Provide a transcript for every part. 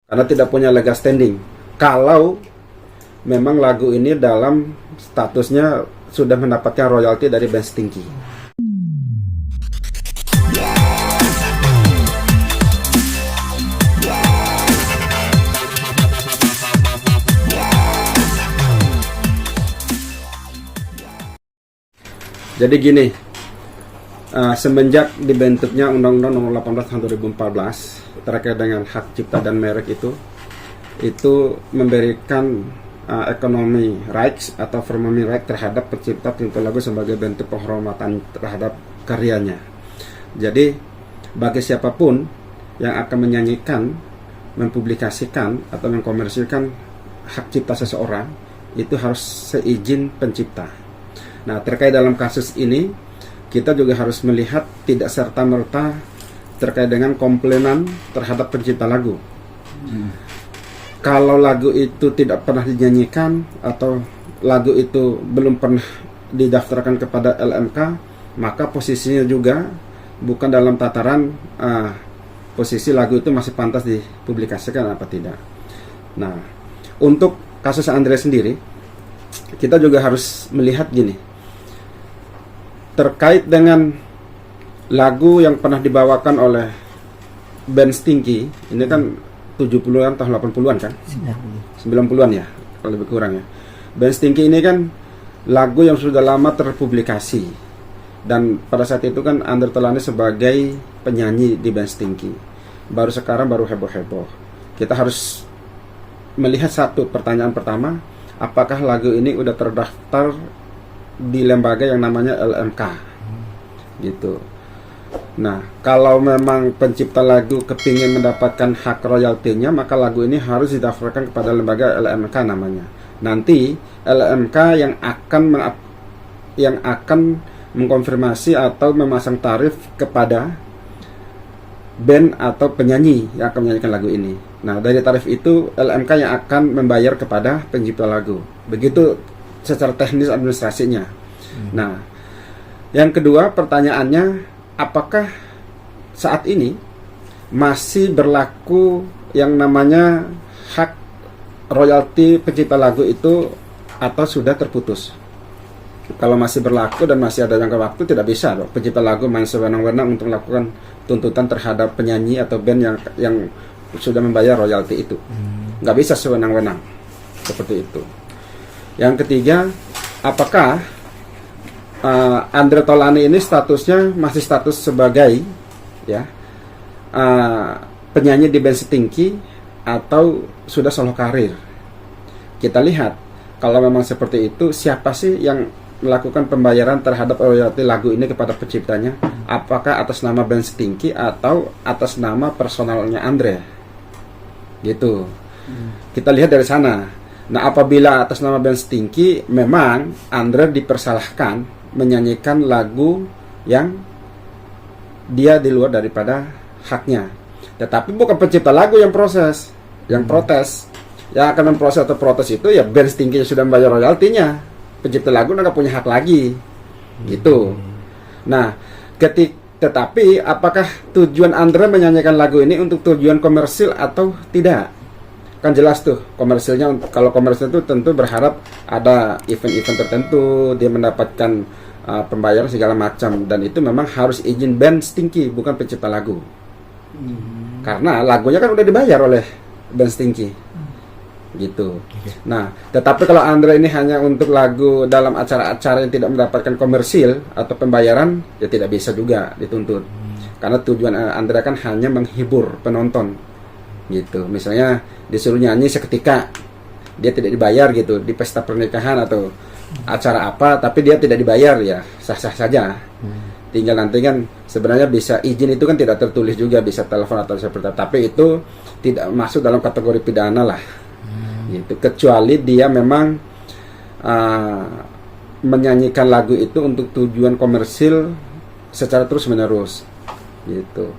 karena tidak punya legal standing. Kalau memang lagu ini dalam statusnya sudah mendapatkan royalti dari band Stinky. Jadi gini, semenjak dibentuknya Undang-Undang Nomor 18 Tahun 2014 terkait dengan hak cipta dan merek itu memberikan economy rights atau firmament right terhadap pencipta lagu sebagai bentuk penghormatan terhadap karyanya. Jadi bagi siapapun yang akan menyanyikan, mempublikasikan atau mengkomersilkan hak cipta seseorang itu harus seizin pencipta. Nah, terkait dalam kasus ini, kita juga harus melihat tidak serta-merta terkait dengan komplainan terhadap pencipta lagu. Kalau lagu itu tidak pernah dinyanyikan atau lagu itu belum pernah didaftarkan kepada LMK, maka posisinya juga bukan dalam tataran posisi lagu itu masih pantas dipublikasikan apa tidak. Nah, untuk kasus Andre sendiri, kita juga harus melihat gini. Terkait dengan lagu yang pernah dibawakan oleh band Stinky, ini kan 70-an tahun 80-an kan? 90-an ya, kalau lebih kurang ya. Band Stinky ini kan lagu yang sudah lama terpublikasi. Dan pada saat itu kan Andre Taulany sebagai penyanyi di band Stinky. Baru sekarang baru heboh-heboh. Kita harus melihat satu pertanyaan pertama, apakah lagu ini udah terdaftar di lembaga yang namanya LMK gitu. Nah, kalau memang pencipta lagu kepingin mendapatkan hak royaltinya, maka lagu ini harus didaftarkan kepada lembaga LMK namanya. Nanti LMK yang akan mengkonfirmasi atau memasang tarif kepada band atau penyanyi yang akan menyanyikan lagu ini. Nah, dari tarif itu LMK yang akan membayar kepada pencipta lagu. Begitu secara teknis administrasinya. Nah, yang kedua pertanyaannya, apakah saat ini masih berlaku yang namanya hak royalti pencipta lagu itu atau sudah terputus? Kalau masih berlaku dan masih ada jangka waktu, tidak bisa dong pencipta lagu main sewenang-wenang untuk melakukan tuntutan terhadap penyanyi atau band yang sudah membayar royalti itu. Nggak bisa sewenang-wenang seperti itu. Yang ketiga, apakah Andre Taulany ini statusnya masih status sebagai penyanyi di band Stinky atau sudah solo karir? Kita lihat, kalau memang seperti itu, siapa sih yang melakukan pembayaran terhadap royalti lagu ini kepada penciptanya? Apakah atas nama band Stinky atau atas nama personalnya Andre? Gitu. Kita lihat dari sana. Nah, apabila atas nama band Stinky, memang Andre dipersalahkan menyanyikan lagu yang dia di luar daripada haknya. Tetapi bukan pencipta lagu yang protes. Yang akan memproses atau protes itu ya band Stinky yang sudah membayar royaltinya. Pencipta lagu nggak punya hak lagi. Gitu. Nah, tetapi apakah tujuan Andre menyanyikan lagu ini untuk tujuan komersil atau tidak? Kan jelas tuh komersilnya. Kalau komersil itu tentu berharap ada event-event tertentu, dia mendapatkan pembayaran segala macam, dan itu memang harus izin band Stinky, bukan pencipta lagu. Karena lagunya kan udah dibayar oleh band Stinky gitu. Nah, tetapi kalau Andre ini hanya untuk lagu dalam acara-acara yang tidak mendapatkan komersil atau pembayaran, ya tidak bisa juga dituntut. Karena tujuan Andre kan hanya menghibur penonton gitu. Misalnya disuruh nyanyi seketika, dia tidak dibayar gitu di pesta pernikahan atau acara apa, tapi dia tidak dibayar, ya sah-sah saja. Tinggal nanti kan sebenarnya bisa izin itu kan tidak tertulis juga, bisa telepon atau seperti itu, tapi itu tidak masuk dalam kategori pidana lah. Gitu. Kecuali dia memang menyanyikan lagu itu untuk tujuan komersil secara terus-menerus gitu.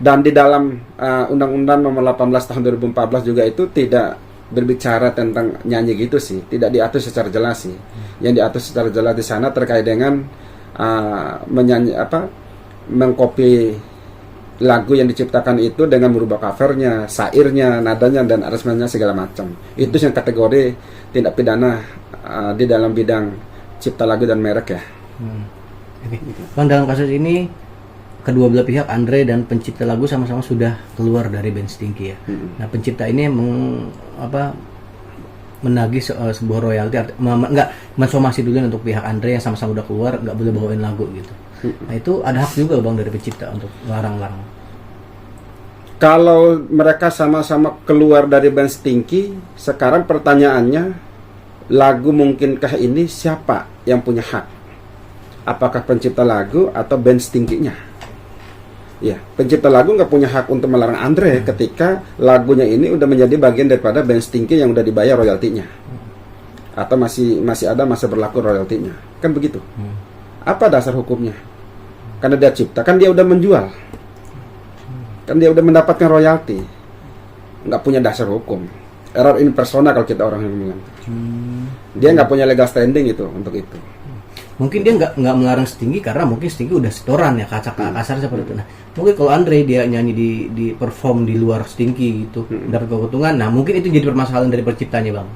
Dan di dalam Undang-Undang Nomor 18 Tahun 2014 juga itu tidak berbicara tentang nyanyi gitu sih, tidak diatur secara jelas sih. Yang diatur secara jelas di sana terkait dengan mengcopy lagu yang diciptakan itu dengan merubah covernya, syairnya, nadanya, dan aransemennya segala macam. Itu yang kategori tindak pidana di dalam bidang cipta lagu dan merek ya. Oke. Bang, dalam kasus ini kedua belah pihak, Andre dan pencipta lagu, sama-sama sudah keluar dari band Stinky ya. Nah, pencipta ini menagih sebuah royalti, mensomasi dulu untuk pihak Andre yang sama-sama udah keluar, nggak boleh bawain lagu gitu. Nah, itu ada hak juga Bang dari pencipta untuk larang-larang. Kalau mereka sama-sama keluar dari band Stinky, sekarang pertanyaannya, lagu mungkinkah ini siapa yang punya hak? Apakah pencipta lagu atau band Stinky-nya? Ya, pencipta lagu nggak punya hak untuk melarang Andre ketika lagunya ini udah menjadi bagian daripada band Stinky yang udah dibayar royaltinya, atau masih ada masa berlaku royaltinya, kan begitu? Apa dasar hukumnya? Karena dia cipta, kan dia udah menjual, kan dia udah mendapatkan royalti, nggak punya dasar hukum. Error in persona kalau kita orang yang bilang. Dia nggak punya legal standing itu untuk itu. Mungkin dia nggak melarang Stinky karena mungkin Stinky udah setoran ya, kasar seperti itu. Nah, mungkin kalau Andre dia nyanyi di perform di luar Stinky gitu, dapat keuntungan. Nah, mungkin itu jadi permasalahan dari penciptanya Bang.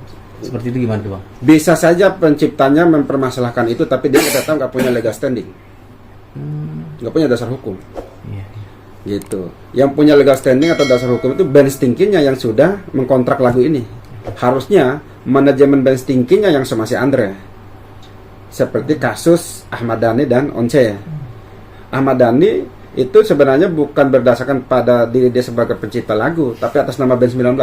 Seperti itu gimana tuh Bang? Bisa saja penciptanya mempermasalahkan itu, tapi dia tetap nggak punya legal standing, nggak punya dasar hukum. Gitu. Yang punya legal standing atau dasar hukum itu band Stinky-nya yang sudah mengkontrak lagu ini. Harusnya manajemen band Stinky-nya yang somasi Andre. Seperti kasus Ahmad Dhani dan Once. Ahmad Dhani itu sebenarnya bukan berdasarkan pada diri dia sebagai pencipta lagu, tapi atas nama band 19,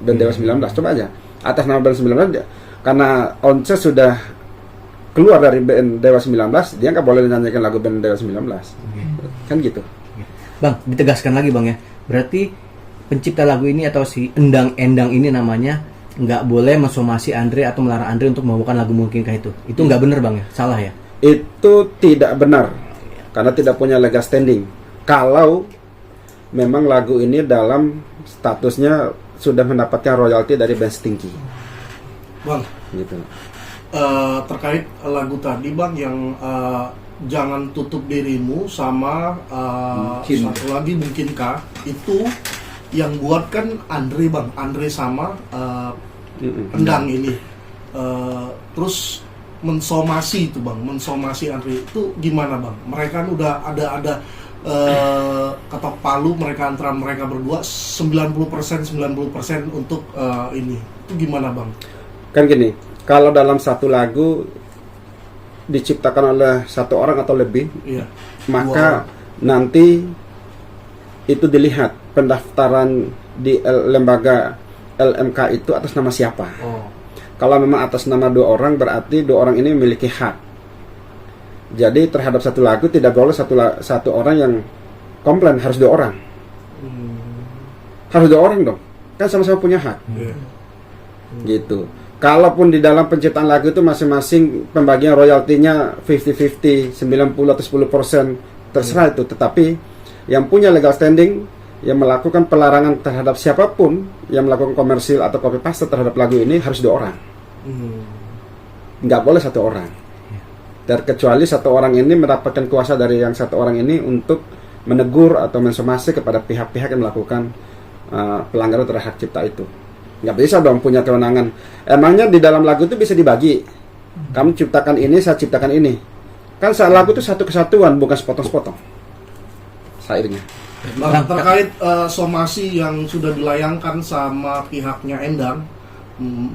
band Dewa 19. Coba aja, atas nama band 19 dia, karena Once sudah keluar dari band Dewa 19, dia nggak boleh nyanyikan lagu band Dewa 19. Kan gitu. Bang, ditegaskan lagi Bang ya. Berarti pencipta lagu ini atau si Endang ini namanya nggak boleh mensomasi Andre atau melarang Andre untuk membawakan lagu Mungkinkah itu. Itu nggak benar Bang ya? Salah ya? Itu tidak benar karena tidak punya legal standing. Kalau memang lagu ini dalam statusnya sudah mendapatkan royalti dari band Stinky. Bang, Gitu. terkait lagu tadi Bang yang Jangan Tutup Dirimu sama satu lagi Mungkinkah, itu yang buat kan Andre Bang, Andre sama Endang ini. Terus mensomasi itu Bang, mensomasi Andre itu gimana Bang? Mereka kan udah ada ketok palu mereka antara mereka berdua 90% untuk ini. Itu gimana Bang? Kan gini, kalau dalam satu lagu diciptakan oleh satu orang atau lebih, Iya. maka nanti itu dilihat pendaftaran di lembaga LMK itu atas nama siapa. Kalau memang atas nama 2 orang, berarti 2 orang ini memiliki hak. Jadi terhadap satu lagu tidak boleh satu orang yang komplain, harus 2 orang. Harus 2 orang dong, kan sama-sama punya hak. Gitu. Kalaupun di dalam penciptaan lagu itu masing-masing pembagian royaltinya 50-50, 90 atau 10%, terserah itu. Tetapi yang punya legal standing, yang melakukan pelarangan terhadap siapapun yang melakukan komersil atau copy paste terhadap lagu ini harus 2 orang. Nggak boleh 1 orang. Terkecuali 1 orang ini mendapatkan kuasa dari yang 1 orang ini untuk menegur atau mensomasi kepada pihak-pihak yang melakukan pelanggaran terhadap hak cipta itu. Nggak bisa dong punya kewenangan. Emangnya di dalam lagu itu bisa dibagi? Kamu ciptakan ini, saya ciptakan ini. Kan lagu itu satu kesatuan, bukan sepotong-sepotong syairnya. Bang, terkait somasi yang sudah dilayangkan sama pihaknya Endang,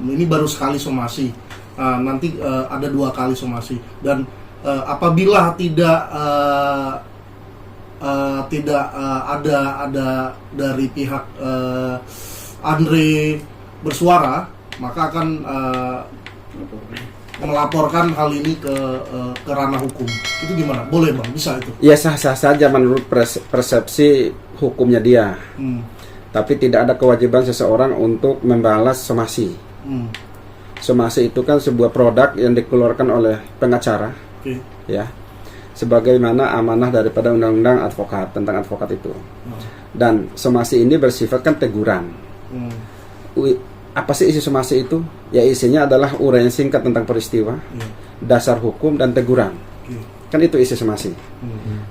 ini baru sekali somasi. Nanti ada 2 kali somasi. Dan apabila tidak ada dari pihak Andre bersuara, maka akan melaporkan hal ini ke ranah hukum. Itu gimana? Boleh Bang? Bisa itu? Ya sah-sah saja menurut persepsi hukumnya dia. Tapi tidak ada kewajiban seseorang untuk membalas somasi. Somasi itu kan sebuah produk yang dikeluarkan oleh pengacara, ya, sebagaimana amanah daripada undang-undang advokat tentang advokat itu. Dan somasi ini bersifat kan teguran. Apa sih isi somasi itu? Ya isinya adalah uraian singkat tentang peristiwa, dasar hukum dan teguran. Kan itu isi somasi.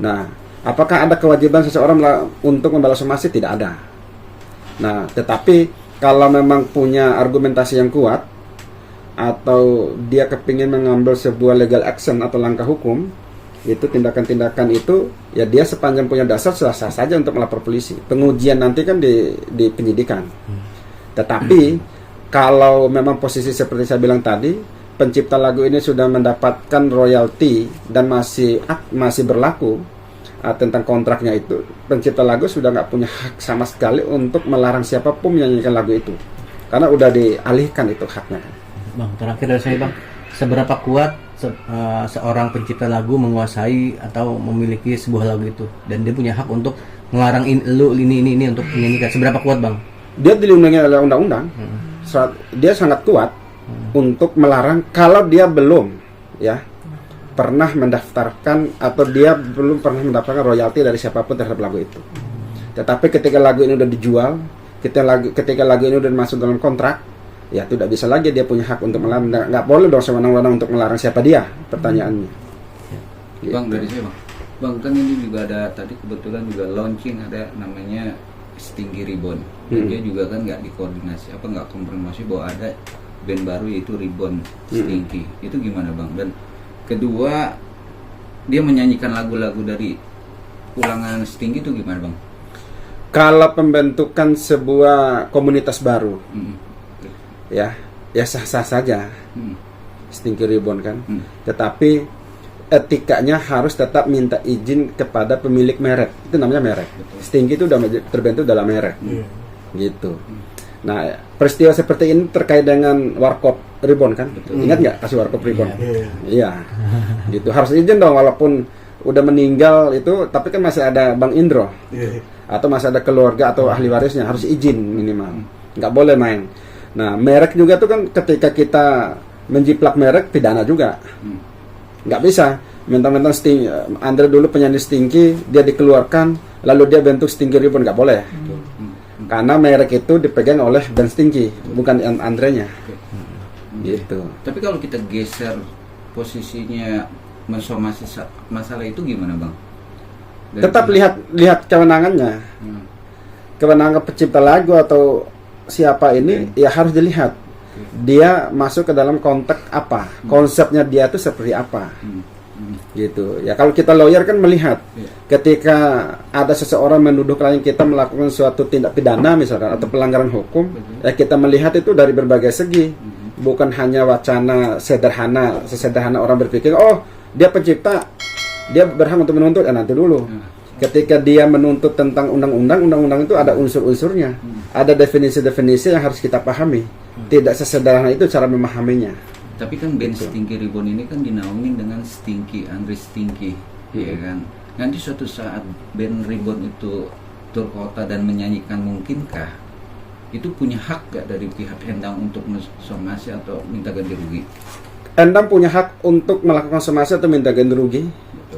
Nah, Apakah ada kewajiban seseorang untuk membalas somasi? Tidak ada. Nah, tetapi kalau memang punya argumentasi yang kuat atau dia kepingin mengambil sebuah legal action atau langkah hukum, itu tindakan-tindakan itu ya dia sepanjang punya dasar sah-sah saja untuk melapor polisi. Pengujian nanti kan di penyidikan. Tetapi kalau memang posisi seperti saya bilang tadi, pencipta lagu ini sudah mendapatkan royalti dan masih berlaku tentang kontraknya itu, pencipta lagu sudah nggak punya hak sama sekali untuk melarang siapapun menyanyikan lagu itu, karena udah dialihkan itu haknya. Bang, terakhir dari saya Bang, seberapa kuat seorang pencipta lagu menguasai atau memiliki sebuah lagu itu dan dia punya hak untuk melarang ini untuk menyanyikan, seberapa kuat Bang? Dia dilindungi oleh undang-undang. Dia sangat kuat untuk melarang kalau dia belum pernah mendaftarkan atau dia belum pernah mendapatkan royalti dari siapapun terhadap lagu itu. Tetapi ketika lagu ini udah dijual, ketika lagu ini udah masuk dalam kontrak, ya tidak bisa lagi dia punya hak untuk melarang. Nggak boleh dong sewenang-wenang untuk melarang siapa dia, pertanyaannya. Gitu. Bang, dari saya bang kan ini juga ada tadi kebetulan juga launching ada namanya Stinky Ribbon. Dia juga kan nggak dikoordinasi nggak konfirmasi bahwa ada band baru yaitu Ribbon Stinky. Itu gimana Bang? Dan kedua, dia menyanyikan lagu-lagu dari ulangan Stinky itu gimana Bang? Kalau pembentukan sebuah komunitas baru, ya sah-sah saja, Stinky Ribbon kan. Tetapi etikanya harus tetap minta izin kepada pemilik merek. Itu namanya merek. Stinky itu udah terbentuk dalam merek, gitu. Nah, peristiwa seperti ini terkait dengan Warkop Ribbon kan? Ingat nggak kasus Warkop Ribbon? Iya, gitu. Harus izin dong, walaupun udah meninggal itu, tapi kan masih ada Bang Indro, atau masih ada keluarga atau ahli warisnya, harus izin minimal. Nggak boleh main. Nah, merek juga tuh kan ketika kita menjiplak merek pidana juga. Nggak bisa. Mentang-mentang Andre dulu penyanyi Stinky, dia dikeluarkan, lalu dia bentuk Stinky Ribbon, nggak boleh. Karena merek itu dipegang oleh band Stinky, bukan Andre-nya. Gitu. Tapi kalau kita geser posisinya mensomasi masalah itu gimana Bang? Tetap lihat kewenangannya. Kewenangan pencipta lagu atau siapa ini ya harus dilihat. Dia masuk ke dalam konteks apa? Konsepnya dia itu seperti apa? Gitu. Ya kalau kita lawyer kan melihat ketika ada seseorang menuduh klien kita melakukan suatu tindak pidana misalkan atau pelanggaran hukum, ya kita melihat itu dari berbagai segi. Bukan hanya wacana sesederhana orang berpikir, oh dia pencipta, dia berhak untuk menuntut, nanti dulu. Ketika dia menuntut tentang undang-undang itu ada unsur-unsurnya, ada definisi-definisi yang harus kita pahami. Tidak sesederhana itu cara memahaminya. Tapi kan band Stinky Ribbon ini kan dinaungin dengan Stinky, Andre Stinky, ya kan. Nanti suatu saat band Ribbon itu tur kota dan menyanyikan, mungkinkah itu punya hak gak dari pihak Endang untuk somasi atau minta ganti rugi? Endang punya hak untuk melakukan somasi atau minta ganti rugi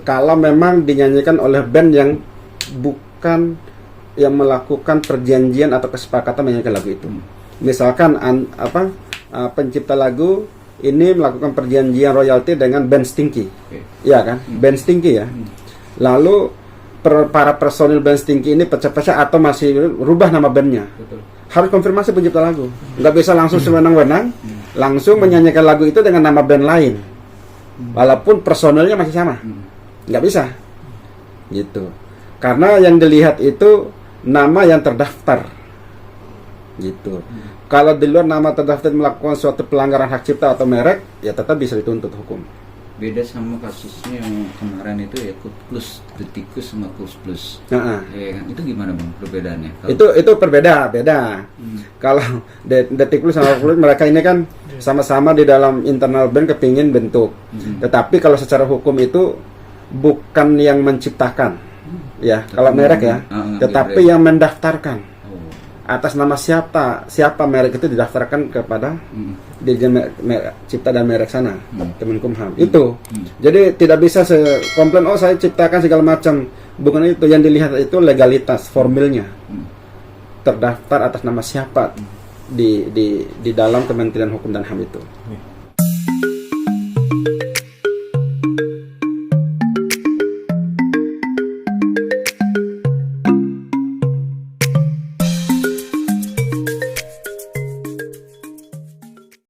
kalau memang dinyanyikan oleh band yang bukan yang melakukan perjanjian atau kesepakatan menyanyikan lagu itu. Misalkan pencipta lagu ini melakukan perjanjian royalti dengan band Stinky, ya kan? Band Stinky ya. Lalu para personil band Stinky ini pecah-pecah atau masih rubah nama bandnya, harus konfirmasi pencipta lagu. Nggak bisa langsung sewenang-wenang, langsung menyanyikan lagu itu dengan nama band lain, walaupun personilnya masih sama. Nggak bisa, gitu. Karena yang dilihat itu nama yang terdaftar, gitu. Kalau di luar nama terdaftar melakukan suatu pelanggaran hak cipta atau merek, ya tetap bisa dituntut hukum. Beda sama kasusnya yang kemarin itu ya Kutlus, Detikus sama Kus+. Nah, ya kan? Itu gimana Bang perbedaannya? Itu beda. Kalau Detikus sama Kus, mereka ini kan sama-sama di dalam internal band kepingin bentuk. Tetapi kalau secara hukum itu bukan yang menciptakan, ya. Kalau merek ya, tetapi yang mendaftarkan. Atas nama siapa merek itu didaftarkan kepada Dirjen Cipta dan Merek sana, Kemenkumham. Itu. Jadi tidak bisa komplain, oh saya ciptakan segala macam. Bukan itu, yang dilihat itu legalitas formilnya. Terdaftar atas nama siapa di dalam Kementerian Hukum dan HAM itu.